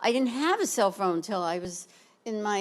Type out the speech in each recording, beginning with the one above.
I didn't have a cell phone until I was in my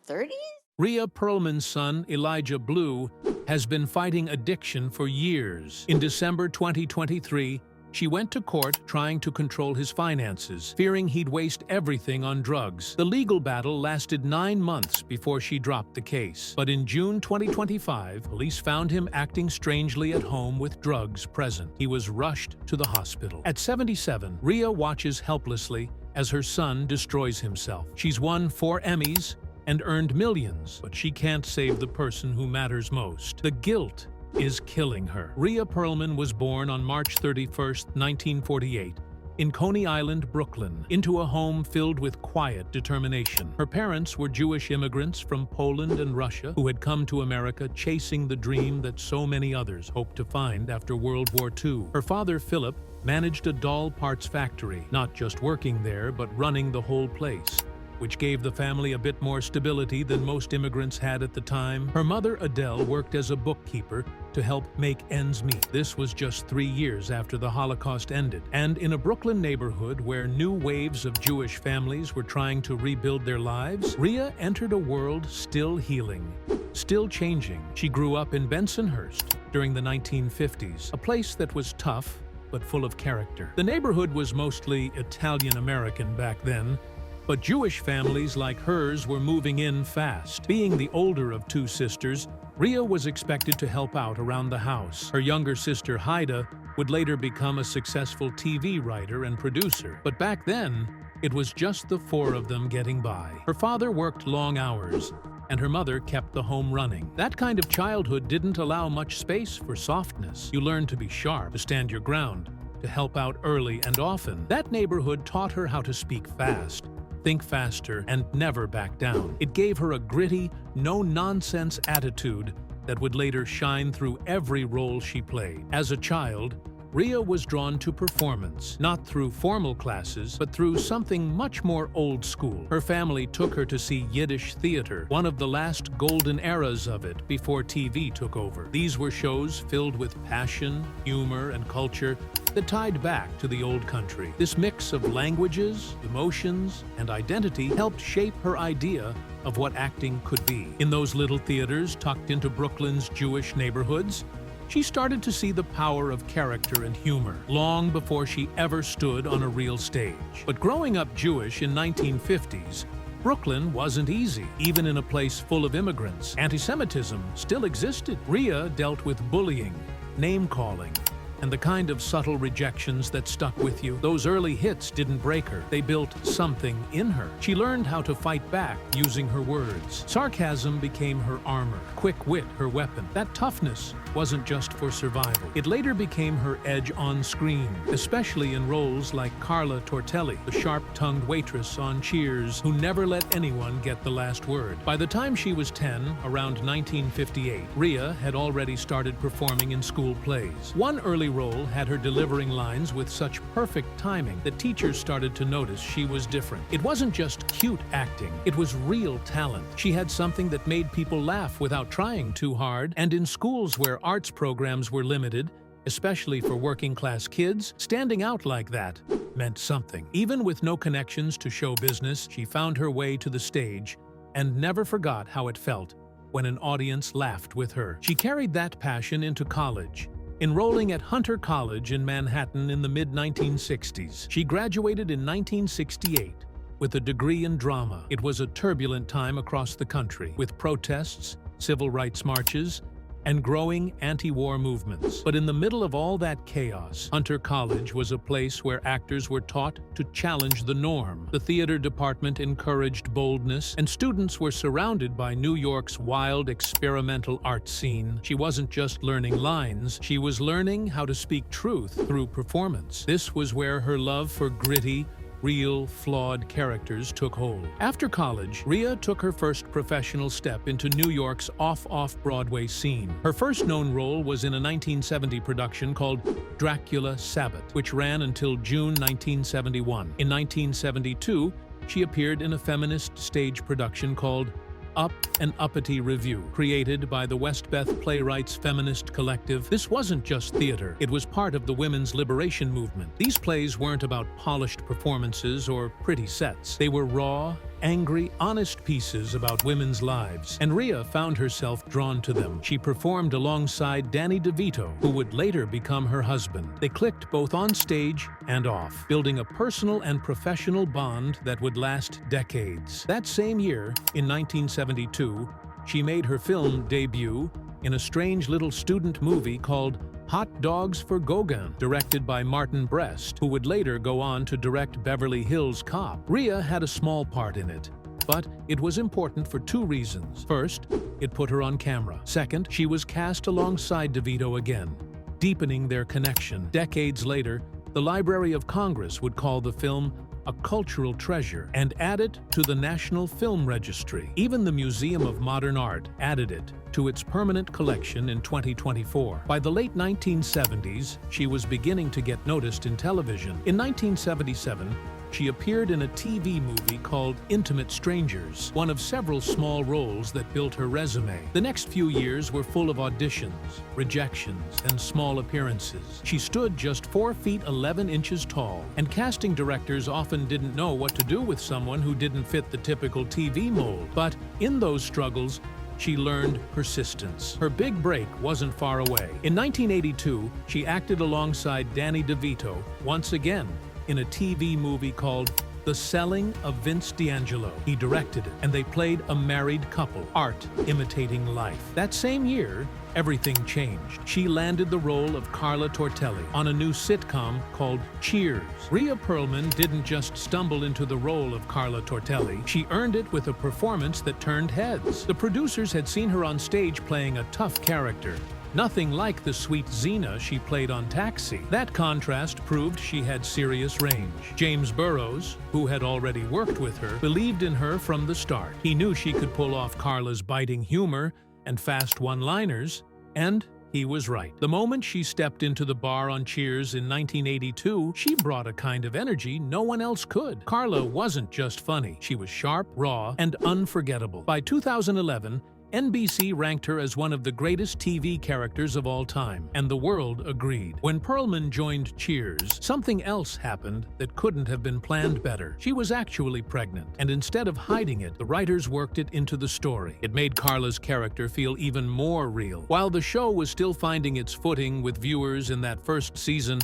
30s. Rhea Perlman's son, Elijah Blue, has been fighting addiction for years. In December 2023, she went to court trying to control his finances, fearing he'd waste everything on drugs. The legal battle lasted 9 months before she dropped the case. But in June 2025, police found him acting strangely at home with drugs present. He was rushed to the hospital. At 77, Rhea watches helplessly as her son destroys himself. She's won 4 Emmys and earned millions, but she can't save the person who matters most. The guilt is killing her. Rhea Perlman was born on March 31st, 1948, in Coney Island, Brooklyn, into a home filled with quiet determination. Her parents were Jewish immigrants from Poland and Russia who had come to America chasing the dream that so many others hoped to find after World War II. Her father, Philip, managed a doll parts factory, not just working there, but running the whole place, which gave the family a bit more stability than most immigrants had at the time. Her mother, Adele, worked as a bookkeeper to help make ends meet. This was just 3 years after the Holocaust ended, and in a Brooklyn neighborhood where new waves of Jewish families were trying to rebuild their lives, Rhea entered a world still healing, still changing. She grew up in Bensonhurst during the 1950s, a place that was tough but full of character. The neighborhood was mostly Italian-American back then, but Jewish families like hers were moving in fast. Being the older of 2 sisters, Rhea was expected to help out around the house. Her younger sister, Haida, would later become a successful TV writer and producer. But back then, it was just the 4 of them getting by. Her father worked long hours, and her mother kept the home running. That kind of childhood didn't allow much space for softness. You learned to be sharp, to stand your ground, to help out early and often. That neighborhood taught her how to speak fast, think faster, and never back down. It gave her a gritty, no-nonsense attitude that would later shine through every role she played. As a child, Rhea was drawn to performance, not through formal classes, but through something much more old school. Her family took her to see Yiddish theater, one of the last golden eras of it before TV took over. These were shows filled with passion, humor, and culture that tied back to the old country. This mix of languages, emotions, and identity helped shape her idea of what acting could be. In those little theaters tucked into Brooklyn's Jewish neighborhoods, she started to see the power of character and humor, long before she ever stood on a real stage. But growing up Jewish in 1950s, Brooklyn wasn't easy, even in a place full of immigrants. Anti-Semitism still existed. Rhea dealt with bullying, name-calling, and the kind of subtle rejections that stuck with you. Those early hits didn't break her. They built something in her. She learned how to fight back using her words. Sarcasm became her armor, quick wit her weapon. That toughness wasn't just for survival. It later became her edge on screen, especially in roles like Carla Tortelli, the sharp-tongued waitress on Cheers, who never let anyone get the last word. By the time she was 10, around 1958, Rhea had already started performing in school plays. One early role had her delivering lines with such perfect timing that teachers started to notice she was different. It wasn't just cute acting, it was real talent. She had something that made people laugh without trying too hard, and in schools where arts programs were limited, especially for working-class kids, standing out like that meant something. Even with no connections to show business, she found her way to the stage and never forgot how it felt when an audience laughed with her. She carried that passion into college, enrolling at Hunter College in Manhattan in the mid-1960s. She graduated in 1968 with a degree in drama. It was a turbulent time across the country, with protests, civil rights marches, and growing anti-war movements. But in the middle of all that chaos, Hunter College was a place where actors were taught to challenge the norm. The theater department encouraged boldness, and students were surrounded by New York's wild experimental art scene. She wasn't just learning lines, she was learning how to speak truth through performance. This was where her love for gritty, real, flawed characters took hold. After college, Rhea took her first professional step into New York's off-Broadway scene. Her first known role was in a 1970 production called Dracula Sabbat, which ran until June 1971. In 1972, she appeared in a feminist stage production called Up and Uppity Review, created by the Westbeth Playwrights Feminist Collective. This wasn't just theater, it was part of the women's liberation movement. These plays weren't about polished performances or pretty sets. They were raw, angry, honest pieces about women's lives, and Rhea found herself drawn to them. She performed alongside Danny DeVito, who would later become her husband. They clicked both on stage and off, building a personal and professional bond that would last decades. That same year, in 1972, she made her film debut in a strange little student movie called Hot Dogs for Gauguin, directed by Martin Brest, who would later go on to direct Beverly Hills Cop. Rhea had a small part in it, but it was important for two reasons. First, it put her on camera. Second, she was cast alongside DeVito again, deepening their connection. Decades later, the Library of Congress would call the film a cultural treasure and add it to the National Film Registry. Even the Museum of Modern Art added it to its permanent collection in 2024. By the late 1970s, she was beginning to get noticed in television. In 1977, she appeared in a TV movie called Intimate Strangers, one of several small roles that built her resume. The next few years were full of auditions, rejections, and small appearances. She stood just 4 feet 11 inches tall, and casting directors often didn't know what to do with someone who didn't fit the typical TV mold. But in those struggles, she learned persistence. Her big break wasn't far away. In 1982, she acted alongside Danny DeVito once again in a TV movie called The Selling of Vince D'Angelo. He directed it, and they played a married couple, art imitating life. That same year, everything changed. She landed the role of Carla Tortelli on a new sitcom called Cheers. Rhea Perlman didn't just stumble into the role of Carla Tortelli, she earned it with a performance that turned heads. The producers had seen her on stage playing a tough character, nothing like the sweet Xena she played on Taxi. That contrast proved she had serious range. James Burrows, who had already worked with her, believed in her from the start. He knew she could pull off Carla's biting humor and fast one-liners, and he was right. The moment she stepped into the bar on Cheers in 1982, she brought a kind of energy no one else could. Carla wasn't just funny. She was sharp, raw, and unforgettable. By 2011, NBC ranked her as one of the greatest TV characters of all time, and the world agreed. When Perlman joined Cheers, something else happened that couldn't have been planned better. She was actually pregnant, and instead of hiding it, the writers worked it into the story. It made Carla's character feel even more real. While the show was still finding its footing with viewers in that first season,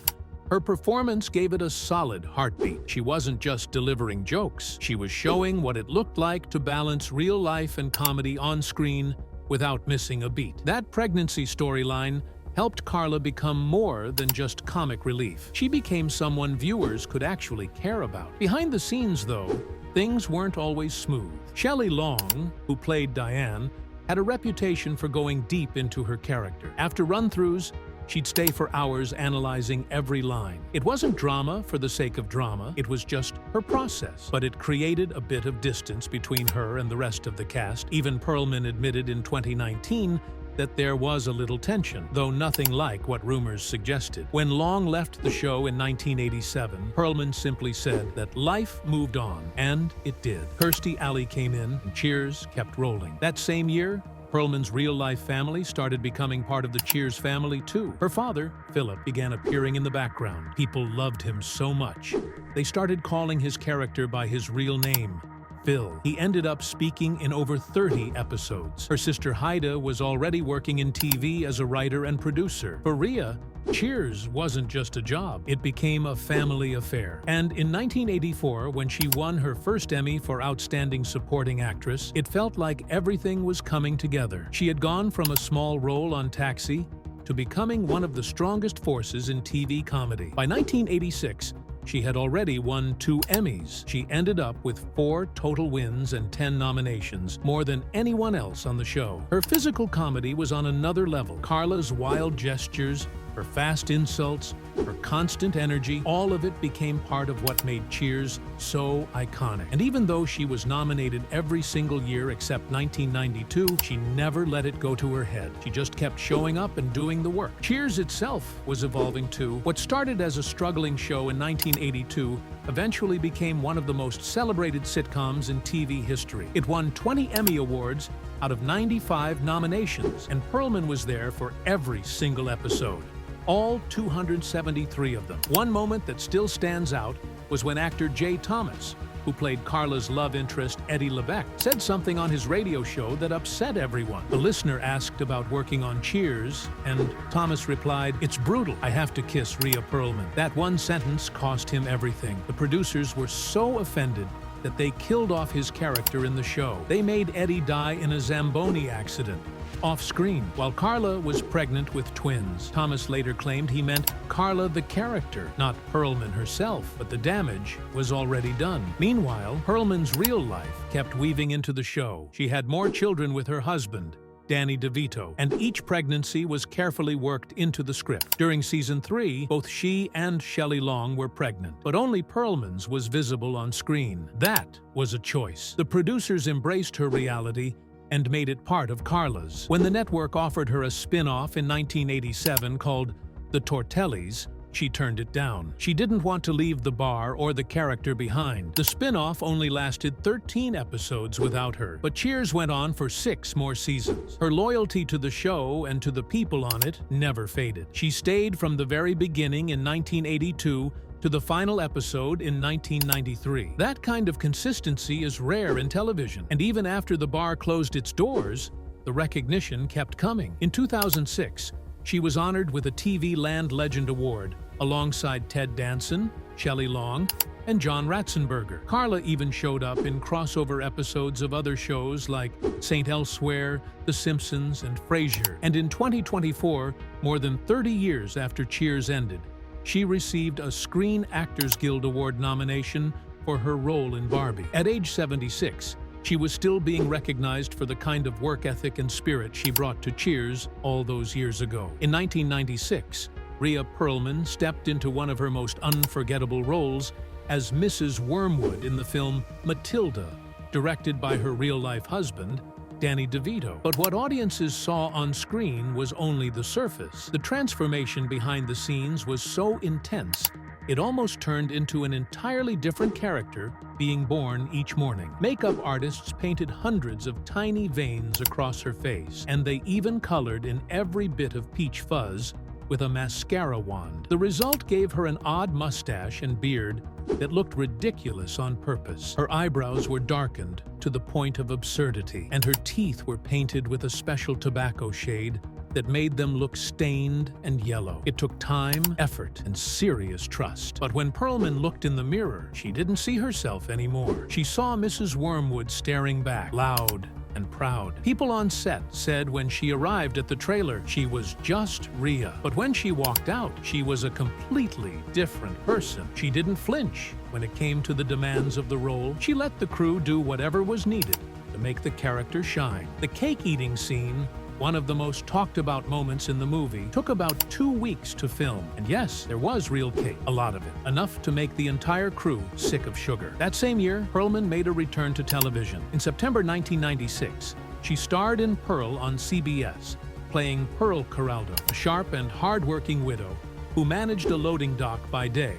her performance gave it a solid heartbeat. She wasn't just delivering jokes. She was showing what it looked like to balance real life and comedy on screen without missing a beat. That pregnancy storyline helped Carla become more than just comic relief. She became someone viewers could actually care about. Behind the scenes, though, things weren't always smooth. Shelley Long, who played Diane, had a reputation for going deep into her character. After run-throughs, she'd stay for hours analyzing every line. It wasn't drama for the sake of drama, it was just her process. But it created a bit of distance between her and the rest of the cast. Even Perlman admitted in 2019 that there was a little tension, though nothing like what rumors suggested. When Long left the show in 1987, Perlman simply said that life moved on, and it did. Kirstie Alley came in, and Cheers kept rolling. That same year, Perlman's real-life family started becoming part of the Cheers family, too. Her father, Philip, began appearing in the background. People loved him so much. They started calling his character by his real name, Phil. He ended up speaking in over 30 episodes. Her sister Haida was already working in TV as a writer and producer. For Rhea, Cheers wasn't just a job, it became a family affair. And in 1984, when she won her first Emmy for Outstanding Supporting Actress, it felt like everything was coming together. She had gone from a small role on Taxi to becoming one of the strongest forces in TV comedy. By 1986, she had already won 2 Emmys. She ended up with 4 total wins and 10 nominations, more than anyone else on the show. Her physical comedy was on another level. Carla's wild gestures, her fast insults, her constant energy, all of it became part of what made Cheers so iconic. And even though she was nominated every single year except 1992, she never let it go to her head. She just kept showing up and doing the work. Cheers itself was evolving too. What started as a struggling show in 1982 eventually became one of the most celebrated sitcoms in TV history. It won 20 Emmy Awards out of 95 nominations, and Perlman was there for every single episode, all 273 of them. One moment that still stands out was when actor Jay Thomas, who played Carla's love interest Eddie Lebec, said something on his radio show that upset everyone. The listener asked about working on Cheers, and Thomas replied, "It's brutal. I have to kiss Rhea Perlman." That one sentence cost him everything. The producers were so offended that they killed off his character in the show. They made Eddie die in a Zamboni accident, off-screen, while Carla was pregnant with twins. Thomas later claimed he meant Carla the character, not Perlman herself, but the damage was already done. Meanwhile, Perlman's real life kept weaving into the show. She had more children with her husband, Danny DeVito, and each pregnancy was carefully worked into the script. During season 3, both she and Shelley Long were pregnant, but only Perlman's was visible on screen. That was a choice. The producers embraced her reality and made it part of Carla's. When the network offered her a spin-off in 1987 called The Tortellis, she turned it down. She didn't want to leave the bar or the character behind. The spin-off only lasted 13 episodes without her, but Cheers went on for 6 more seasons. Her loyalty to the show and to the people on it never faded. She stayed from the very beginning in 1982 to the final episode in 1993. That kind of consistency is rare in television, and even after the bar closed its doors, the recognition kept coming. In 2006, she was honored with a TV Land Legend Award, alongside Ted Danson, Shelley Long, and John Ratzenberger. Carla even showed up in crossover episodes of other shows like St. Elsewhere, The Simpsons, and Frasier. And in 2024, more than 30 years after Cheers ended, she received a Screen Actors Guild Award nomination for her role in Barbie. At age 76, she was still being recognized for the kind of work ethic and spirit she brought to Cheers all those years ago. In 1996, Rhea Perlman stepped into one of her most unforgettable roles as Mrs. Wormwood in the film Matilda, directed by her real-life husband, Danny DeVito. But what audiences saw on screen was only the surface. The transformation behind the scenes was so intense, it almost turned into an entirely different character being born each morning. Makeup artists painted hundreds of tiny veins across her face, and they even colored in every bit of peach fuzz with a mascara wand. The result gave her an odd mustache and beard that looked ridiculous on purpose. Her eyebrows were darkened to the point of absurdity, and her teeth were painted with a special tobacco shade that made them look stained and yellow. It took time, effort, and serious trust. But when Perlman looked in the mirror, she didn't see herself anymore. She saw Mrs. Wormwood staring back, loud and proud. People on set said when she arrived at the trailer, she was just Rhea. But when she walked out, she was a completely different person. She didn't flinch when it came to the demands of the role. She let the crew do whatever was needed to make the character shine. The cake-eating scene, one of the most talked about moments in the movie, took about 2 weeks to film. And yes, there was real cake, a lot of it, enough to make the entire crew sick of sugar. That same year, Perlman made a return to television. In September 1996, she starred in Pearl on CBS, playing Pearl Corraldo, a sharp and hard-working widow who managed a loading dock by day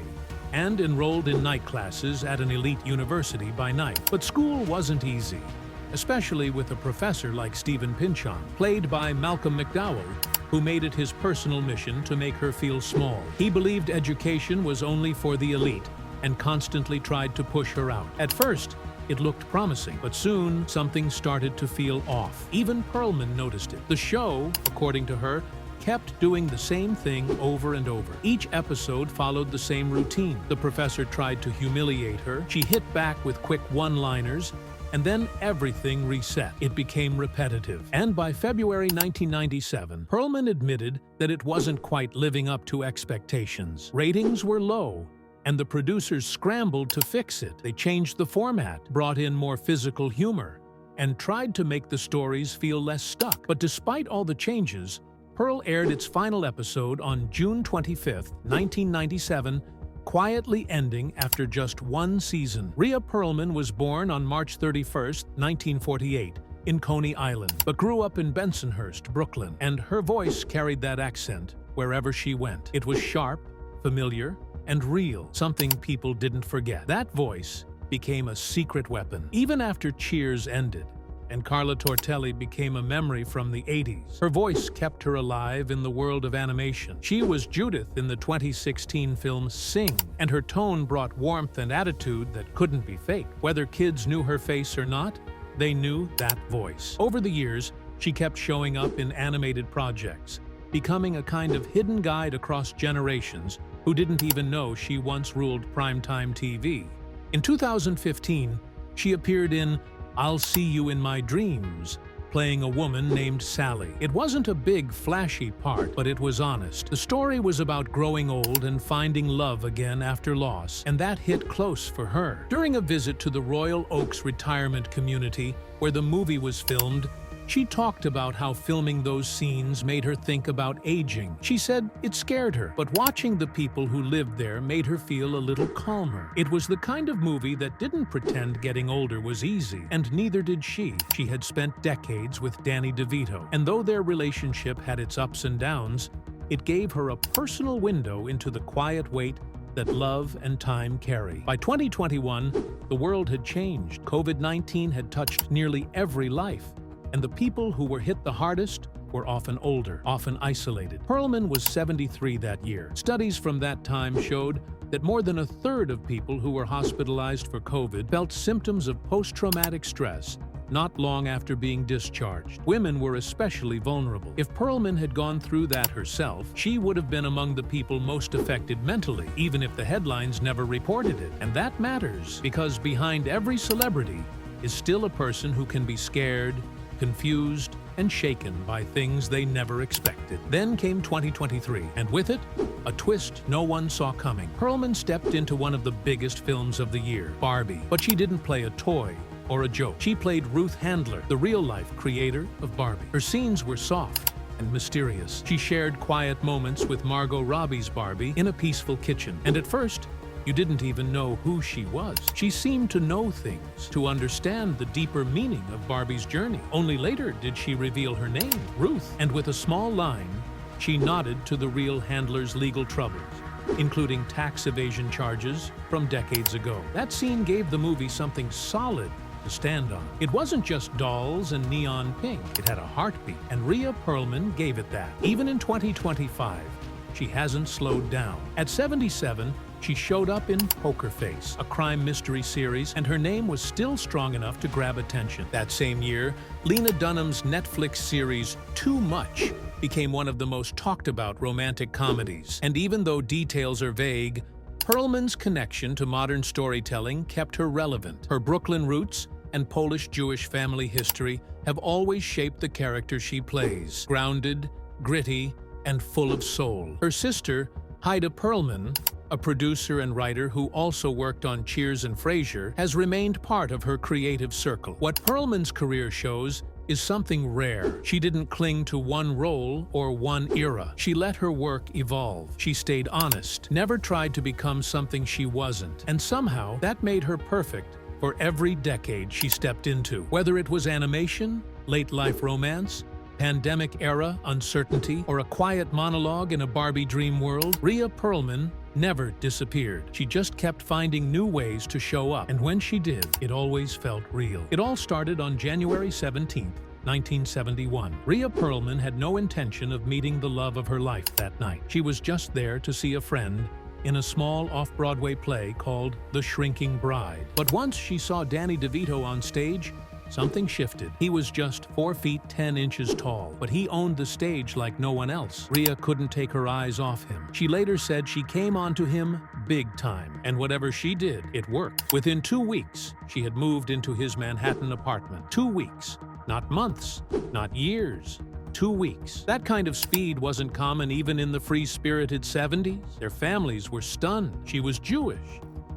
and enrolled in night classes at an elite university by night. But school wasn't easy, especially with a professor like Stephen Pynchon, played by Malcolm McDowell, who made it his personal mission to make her feel small. He believed education was only for the elite and constantly tried to push her out. At first, it looked promising, but soon something started to feel off. Even Perlman noticed it. The show, according to her, kept doing the same thing over and over. Each episode followed the same routine. The professor tried to humiliate her. She hit back with quick one-liners, and then everything reset. It became repetitive. And by February 1997, Perlman admitted that it wasn't quite living up to expectations. Ratings were low, and the producers scrambled to fix it. They changed the format, brought in more physical humor, and tried to make the stories feel less stuck. But despite all the changes, Pearl aired its final episode on June 25, 1997, quietly ending after just 1 season. Rhea Perlman was born on March 31, 1948, in Coney Island, but grew up in Bensonhurst, Brooklyn, and her voice carried that accent wherever she went. It was sharp, familiar, and real, something people didn't forget. That voice became a secret weapon. Even after Cheers ended, and Carla Tortelli became a memory from the 80s. Her voice kept her alive in the world of animation. She was Judith in the 2016 film Sing, and her tone brought warmth and attitude that couldn't be faked. Whether kids knew her face or not, they knew that voice. Over the years, she kept showing up in animated projects, becoming a kind of hidden guide across generations who didn't even know she once ruled primetime TV. In 2015, she appeared in I'll See You in My Dreams, playing a woman named Sally. It wasn't a big, flashy part, but it was honest. The story was about growing old and finding love again after loss, and that hit close for her. During a visit to the Royal Oaks retirement community, where the movie was filmed, she talked about how filming those scenes made her think about aging. She said it scared her, but watching the people who lived there made her feel a little calmer. It was the kind of movie that didn't pretend getting older was easy, and neither did she. She had spent decades with Danny DeVito, and though their relationship had its ups and downs, it gave her a personal window into the quiet weight that love and time carry. By 2021, the world had changed. COVID-19 had touched nearly every life, and the people who were hit the hardest were often older, often isolated. Perlman was 73 that year. Studies from that time showed that more than a third of people who were hospitalized for COVID felt symptoms of post-traumatic stress not long after being discharged. Women were especially vulnerable. If Perlman had gone through that herself, she would have been among the people most affected mentally, even if the headlines never reported it. And that matters, because behind every celebrity is still a person who can be scared, confused, and shaken by things they never expected. Then came 2023, and with it, a twist no one saw coming. Perlman stepped into one of the biggest films of the year, Barbie. But she didn't play a toy or a joke. She played Ruth Handler, the real-life creator of Barbie. Her scenes were soft and mysterious. She shared quiet moments with Margot Robbie's Barbie in a peaceful kitchen. And at first, you didn't even know who she was. She seemed to know things, to understand the deeper meaning of Barbie's journey. Only later did she reveal her name, Ruth, and with a small line, she nodded to the real Handler's legal troubles, including tax evasion charges from decades ago. That scene gave the movie something solid to stand on. It wasn't just dolls and neon pink. It had a heartbeat, and Rhea Perlman gave it that. Even in 2025, she hasn't slowed down. At 77, she showed up in Poker Face, a crime mystery series, and her name was still strong enough to grab attention. That same year, Lena Dunham's Netflix series Too Much became one of the most talked about romantic comedies. And even though details are vague, Perlman's connection to modern storytelling kept her relevant. Her Brooklyn roots and Polish-Jewish family history have always shaped the character she plays, grounded, gritty, and full of soul. Her sister, Rhea Perlman, a producer and writer who also worked on Cheers and Frasier, has remained part of her creative circle. What Perlman's career shows is something rare. She didn't cling to one role or one era. She let her work evolve. She stayed honest, never tried to become something she wasn't, and somehow that made her perfect for every decade she stepped into. Whether it was animation, late-life romance, pandemic-era uncertainty, or a quiet monologue in a Barbie dream world, Rhea Perlman never disappeared. She just kept finding new ways to show up, and when she did, it always felt real. It all started on January 17, 1971. Rhea Perlman had no intention of meeting the love of her life that night. She was just there to see a friend in a small off-Broadway play called The Shrinking Bride. But once she saw Danny DeVito on stage, something shifted. He was just 4 feet 10 inches tall, but he owned the stage like no one else. Rhea couldn't take her eyes off him. She later said she came onto him big time, and whatever she did, it worked. Within 2 weeks, she had moved into his Manhattan apartment. 2 weeks, not months, not years. 2 weeks. That kind of speed wasn't common even in the free-spirited 70s. Their families were stunned. She was Jewish.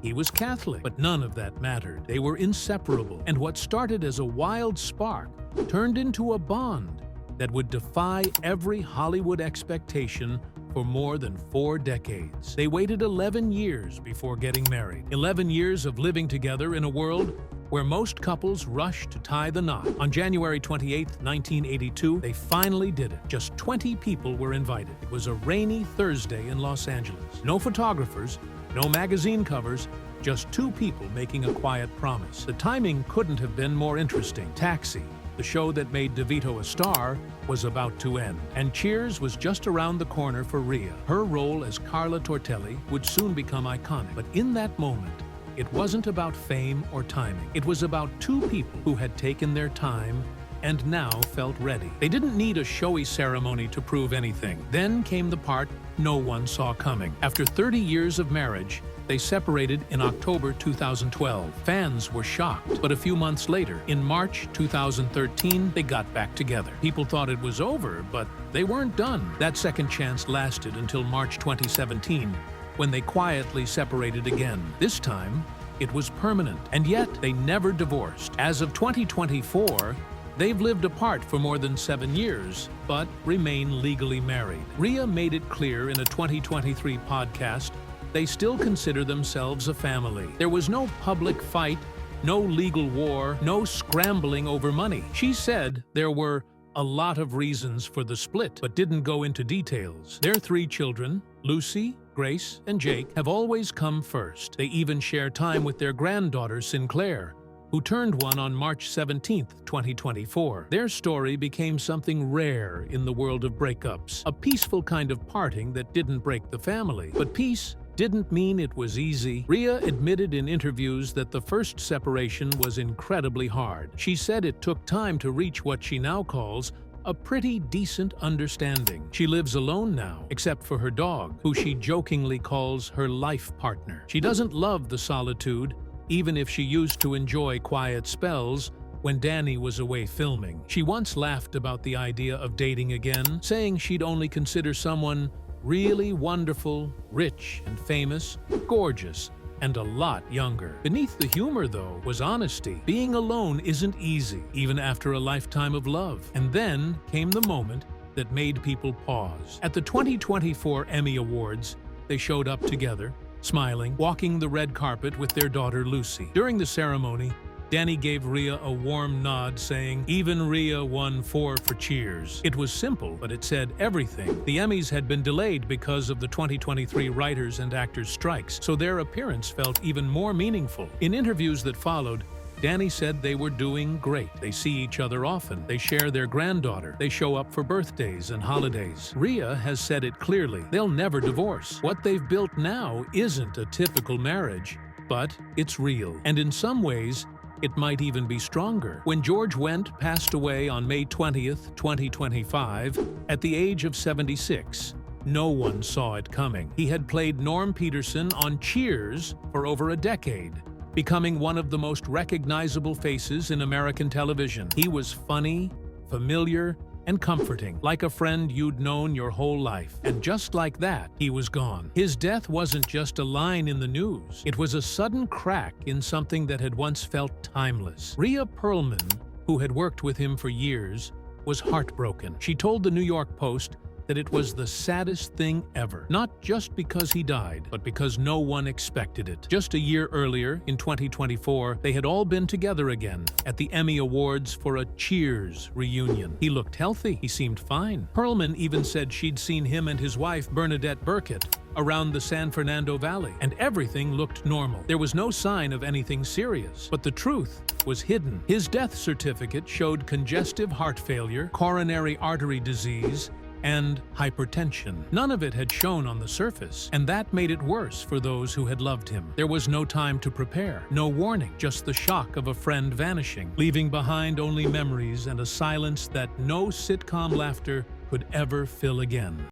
He was Catholic, but none of that mattered. They were inseparable, and what started as a wild spark turned into a bond that would defy every Hollywood expectation for more than 4 decades. They waited 11 years before getting married. 11 years of living together in a world where most couples rush to tie the knot. On January 28, 1982, they finally did it. Just 20 people were invited. It was a rainy Thursday in Los Angeles. No photographers, No magazine covers, just two people making a quiet promise. The timing couldn't have been more interesting. Taxi, the show that made DeVito a star, was about to end, and Cheers was just around the corner for Rhea. Her role as Carla Tortelli would soon become iconic, but in that moment, it wasn't about fame or timing. It was about two people who had taken their time and now felt ready. They didn't need a showy ceremony to prove anything. Then came the part no one saw coming. After 30 years of marriage, they separated in October 2012. Fans were shocked, but a few months later, in March 2013, they got back together. People thought it was over, but they weren't done. That second chance lasted until March 2017, when they quietly separated again. This time, it was permanent, and yet they never divorced. As of 2024, they've lived apart for more than 7 years, but remain legally married. Rhea made it clear in a 2023 podcast they still consider themselves a family. There was no public fight, no legal war, no scrambling over money. She said there were a lot of reasons for the split, but didn't go into details. Their 3 children, Lucy, Grace, and Jake, have always come first. They even share time with their granddaughter, Sinclair, who turned 1 on March 17, 2024. Their story became something rare in the world of breakups, a peaceful kind of parting that didn't break the family. But peace didn't mean it was easy. Rhea admitted in interviews that the first separation was incredibly hard. She said it took time to reach what she now calls a pretty decent understanding. She lives alone now, except for her dog, who she jokingly calls her life partner. She doesn't love the solitude, even if she used to enjoy quiet spells when Danny was away filming. She once laughed about the idea of dating again, saying she'd only consider someone really wonderful, rich and famous, gorgeous, and a lot younger. Beneath the humor, though, was honesty. Being alone isn't easy, even after a lifetime of love. And then came the moment that made people pause. At the 2024 Emmy Awards, they showed up together, smiling, walking the red carpet with their daughter Lucy. During the ceremony, Danny gave Rhea a warm nod, saying, "Even Rhea won 4 for Cheers." It was simple, but it said everything. The Emmys had been delayed because of the 2023 writers and actors strikes, so their appearance felt even more meaningful. In interviews that followed, Danny said they were doing great. They see each other often. They share their granddaughter. They show up for birthdays and holidays. Rhea has said it clearly. They'll never divorce. What they've built now isn't a typical marriage, but it's real. And in some ways, it might even be stronger. When George Wendt passed away on May 20th, 2025, at the age of 76, no one saw it coming. He had played Norm Peterson on Cheers for over a decade, becoming one of the most recognizable faces in American television. He was funny, familiar, and comforting, like a friend you'd known your whole life. And just like that, he was gone. His death wasn't just a line in the news. It was a sudden crack in something that had once felt timeless. Rhea Perlman, who had worked with him for years, was heartbroken. She told the New York Post that it was the saddest thing ever, not just because he died, but because no one expected it. Just a year earlier, in 2024, they had all been together again at the Emmy Awards for a Cheers reunion. He looked healthy. He seemed fine. Perlman even said she'd seen him and his wife, Bernadette Burkett, around the San Fernando Valley, and everything looked normal. There was no sign of anything serious, but the truth was hidden. His death certificate showed congestive heart failure, coronary artery disease, and hypertension. None of it had shown on the surface, and that made it worse for those who had loved him. There was no time to prepare, no warning, just the shock of a friend vanishing, leaving behind only memories and a silence that no sitcom laughter could ever fill again.